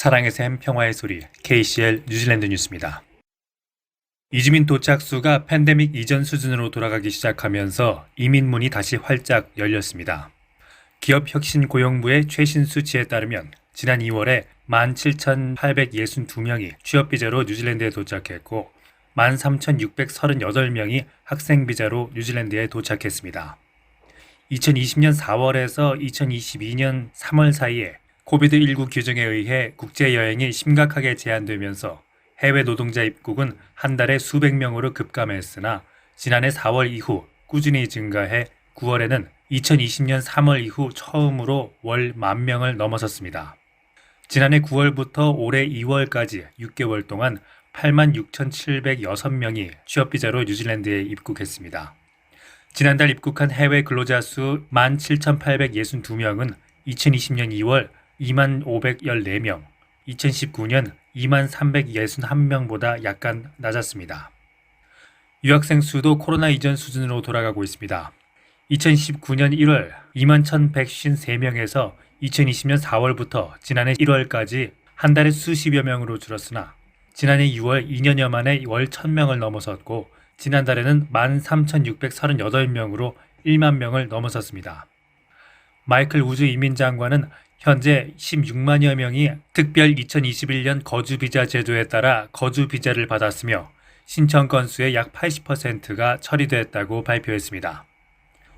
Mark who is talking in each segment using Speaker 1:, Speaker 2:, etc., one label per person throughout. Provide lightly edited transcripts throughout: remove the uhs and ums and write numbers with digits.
Speaker 1: 사랑의 샘 평화의 소리 KCL 뉴질랜드 뉴스입니다. 이주민 도착 수가 팬데믹 이전 수준으로 돌아가기 시작하면서 이민문이 다시 활짝 열렸습니다. 기업혁신고용부의 최신 수치에 따르면 지난 2월에 17,862명이 취업비자로 뉴질랜드에 도착했고 13,638명이 학생비자로 뉴질랜드에 도착했습니다. 2020년 4월에서 2022년 3월 사이에 코비드19 규정에 의해 국제여행이 심각하게 제한되면서 해외 노동자 입국은 한 달에 수백 명으로 급감했으나 지난해 4월 이후 꾸준히 증가해 9월에는 2020년 3월 이후 처음으로 월 10,000명을 넘어섰습니다. 지난해 9월부터 올해 2월까지 6개월 동안 86,706명이 취업비자로 뉴질랜드에 입국했습니다. 지난달 입국한 해외 근로자 수 17,862명은 2020년 2월 25,514명, 2019년 23,361명보다 약간 낮았습니다. 유학생 수도 코로나 이전 수준으로 돌아가고 있습니다. 2019년 1월 21,153명에서 2020년 4월부터 지난해 1월까지 한 달에 수십여 명으로 줄었으나 지난해 6월 2년여 만에 월 1,000명을 넘어섰고 지난달에는 13,638명으로 1만 명을 넘어섰습니다. 마이클 우즈 이민장관은 현재 16만여 명이 특별 2021년 거주비자 제도에 따라 거주비자를 받았으며 신청 건수의 약 80%가 처리됐다고 발표했습니다.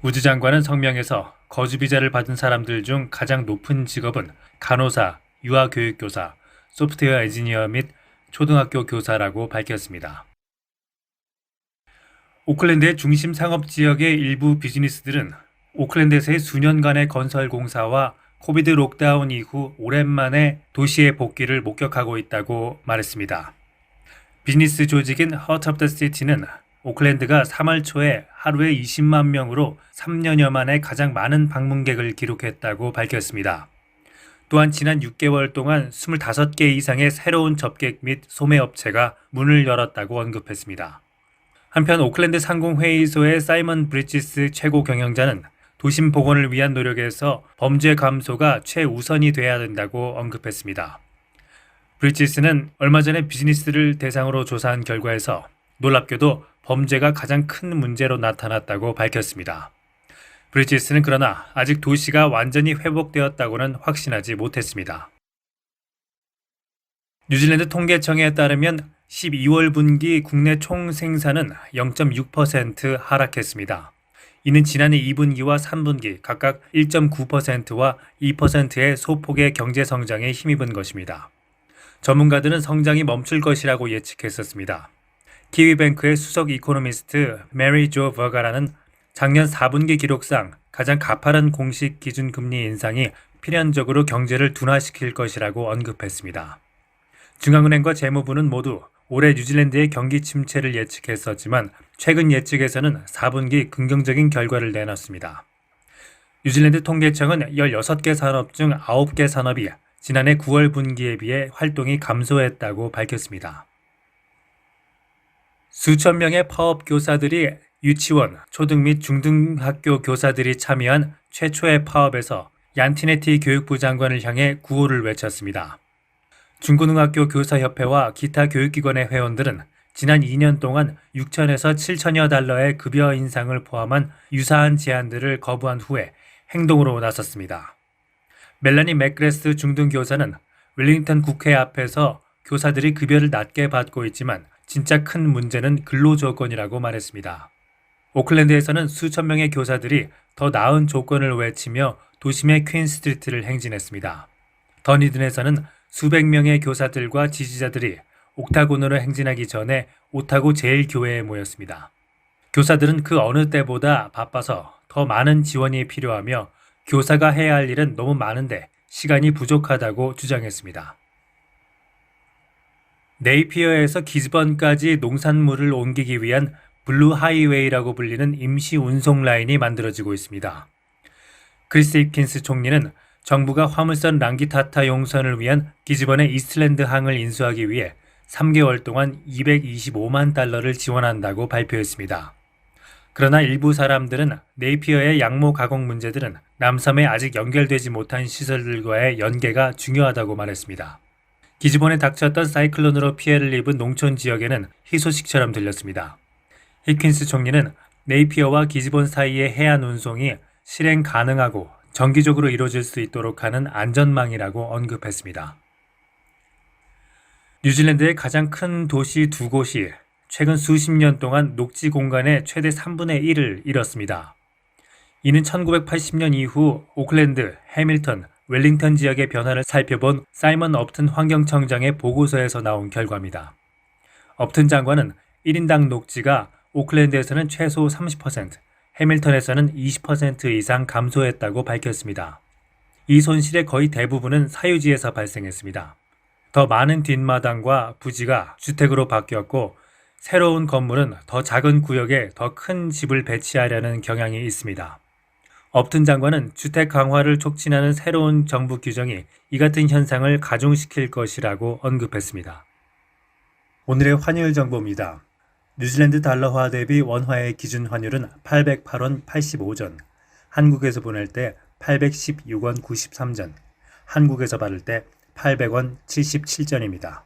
Speaker 1: 우즈 장관은 성명에서 거주비자를 받은 사람들 중 가장 높은 직업은 간호사, 유아교육교사, 소프트웨어 엔지니어 및 초등학교 교사라고 밝혔습니다. 오클랜드의 중심 상업지역의 일부 비즈니스들은 오클랜드에서의 수년간의 건설 공사와 코비드 록다운 이후 오랜만에 도시의 복귀를 목격하고 있다고 말했습니다. 비즈니스 조직인 Heart of the City는 오클랜드가 3월 초에 하루에 20만 명으로 3년여 만에 가장 많은 방문객을 기록했다고 밝혔습니다. 또한 지난 6개월 동안 25개 이상의 새로운 접객 및 소매업체가 문을 열었다고 언급했습니다. 한편 오클랜드 상공회의소의 사이먼 브리지스 최고 경영자는 도심 복원을 위한 노력에서 범죄 감소가 최우선이 돼야 된다고 언급했습니다. 브리지스는 얼마 전에 비즈니스를 대상으로 조사한 결과에서 놀랍게도 범죄가 가장 큰 문제로 나타났다고 밝혔습니다. 브리지스는 그러나 아직 도시가 완전히 회복되었다고는 확신하지 못했습니다. 뉴질랜드 통계청에 따르면 12월 분기 국내 총 생산은 0.6% 하락했습니다. 이는 지난해 2분기와 3분기 각각 1.9%와 2%의 소폭의 경제 성장에 힘입은 것입니다. 전문가들은 성장이 멈출 것이라고 예측했었습니다. 키위뱅크의 수석 이코노미스트 메리 조 버가라는 작년 4분기 기록상 가장 가파른 공식 기준 금리 인상이 필연적으로 경제를 둔화시킬 것이라고 언급했습니다. 중앙은행과 재무부는 모두 올해 뉴질랜드의 경기 침체를 예측했었지만 최근 예측에서는 4분기 긍정적인 결과를 내놨습니다. 뉴질랜드 통계청은 16개 산업 중 9개 산업이 지난해 9월 분기에 비해 활동이 감소했다고 밝혔습니다. 수천 명의 파업 교사들이 유치원, 초등 및 중등학교 교사들이 참여한 최초의 파업에서 얀티네티 교육부 장관을 향해 구호를 외쳤습니다. 중고등학교 교사협회와 기타 교육기관의 회원들은 지난 2년 동안 6천에서 7천여 달러의 급여 인상을 포함한 유사한 제안들을 거부한 후에 행동으로 나섰습니다. 멜라니 맥그레스 중등교사는 웰링턴 국회 앞에서 교사들이 급여를 낮게 받고 있지만 진짜 큰 문제는 근로조건이라고 말했습니다. 오클랜드에서는 수천 명의 교사들이 더 나은 조건을 외치며 도심의 퀸스트리트를 행진했습니다. 더니든에서는 수백 명의 교사들과 지지자들이 옥타곤으로 행진하기 전에 오타고 제1교회에 모였습니다. 교사들은 그 어느 때보다 바빠서 더 많은 지원이 필요하며 교사가 해야 할 일은 너무 많은데 시간이 부족하다고 주장했습니다. 네이피어에서 기즈번까지 농산물을 옮기기 위한 블루 하이웨이라고 불리는 임시 운송 라인이 만들어지고 있습니다. 크리스 힙킨스 총리는 정부가 화물선 랑기타타 용선을 위한 기즈번의 이스트랜드 항을 인수하기 위해 3개월 동안 225만 달러를 지원한다고 발표했습니다. 그러나 일부 사람들은 네이피어의 양모 가공 문제들은 남섬에 아직 연결되지 못한 시설들과의 연계가 중요하다고 말했습니다. 기지본에 닥쳤던 사이클론으로 피해를 입은 농촌 지역에는 희소식처럼 들렸습니다. 히킨스 총리는 네이피어와 기지본 사이의 해안 운송이 실행 가능하고 정기적으로 이루어질 수 있도록 하는 안전망이라고 언급했습니다. 뉴질랜드의 가장 큰 도시 두 곳이 최근 수십 년 동안 녹지 공간의 최대 3분의 1을 잃었습니다. 이는 1980년 이후 오클랜드, 해밀턴, 웰링턴 지역의 변화를 살펴본 사이먼 업튼 환경청장의 보고서에서 나온 결과입니다. 업튼 장관은 1인당 녹지가 오클랜드에서는 최소 30%, 해밀턴에서는 20% 이상 감소했다고 밝혔습니다. 이 손실의 거의 대부분은 사유지에서 발생했습니다. 더 많은 뒷마당과 부지가 주택으로 바뀌었고 새로운 건물은 더 작은 구역에 더 큰 집을 배치하려는 경향이 있습니다. 업튼 장관은 주택 강화를 촉진하는 새로운 정부 규정이 이 같은 현상을 가중시킬 것이라고 언급했습니다. 오늘의 환율 정보입니다. 뉴질랜드 달러화 대비 원화의 기준 환율은 808원 85전, 한국에서 보낼 때 816원 93전, 한국에서 받을 때 800원 77전입니다.